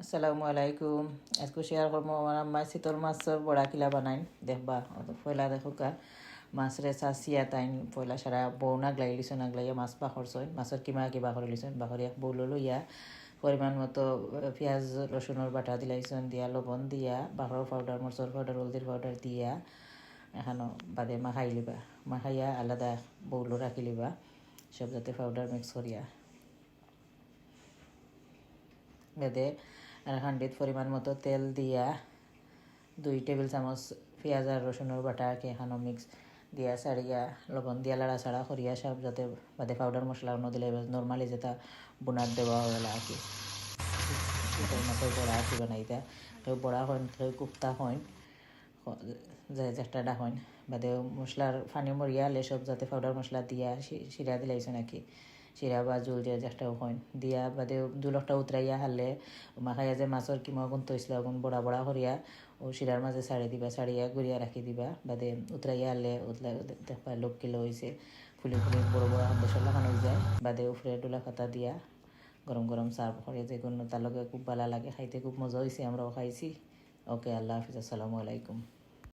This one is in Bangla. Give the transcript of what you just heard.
আসসালামু আলাইকুম। আজকে শেয়ার করবো আমার আম্মাই চিতল মাছের বড়া কিলা বানাইন দেখবা। পয়লা দেখোকা মাছরে চাচিয়া তাইন পয়লা সারা বউ নাগলাই লিছন নাগলাইয়া মাছ বাখরছইন মাছের কিমা বাখরি লিছন বাখরি এক বউল লইয়া পরিমাণ মতো পেঁয়াজ রসুনের বাটা দিলাইছন দিয়া লবণ দিয়া বাখর পাউডার মরচর পাউডার হলদির পাউডার দিয়া এখানো বাদে মাখাই লিবা মাখাইয়া আলাদা বউলো রাখি লিবা সব যাতে পাউডার মিক্স করিয়া বেদে আর হান্ডিত পরিমাণ মতো তেল দিয়া 2 টেবিল চামচ পেঁয়াজ আর রসুনের বাটাকে এখানো মিক্স দিয়া সারিয়া লবণ দিয়া লাড়া ছাড়া করিয়া সব যাতে বাদে পাউডার মশলা অন্য দিলে নর্মালি যেটা বোনার দেওয়া হলে আর কি মাছের বড়া আর কি বানাইতা কেউ বড়া হন কেউ কুপ্তা হন যে যেটা হন বাদে মশলার ফানি মরিয়া আলে সব যাতে পাউডার মশলা দিয়া শিরা দিলাইছে নাকি শিরা বা জুল যে যেটাও হন দিয়া বাদে জুলকটা উতরাইয়া হারলে মাখাইয়া যে মাছের কিমা গুণ তৈছিল গুণ বড়া বড়া করিয়া ও শিরার মাঝে ছাড়ি দিবা ছাড়িয়া গুড়িয়া রাখি দিবা বাদে উতরাইয়া হারলে উতলাই দেখবা লোক কিলো হয়েছে ফুলি ফুলি বড় বড় দেশের লাগানো যায় বাদে উফরে ডোলা পাতা দিয়া গরম গরম সার্ভ করে যে কোনো তার লগে খুব ভালো লাগে খাইতে খুব মজা হয়েছে আমরাও খাইছি ওকে আল্লাহ হাফিজ আসসালামু আলাইকুম।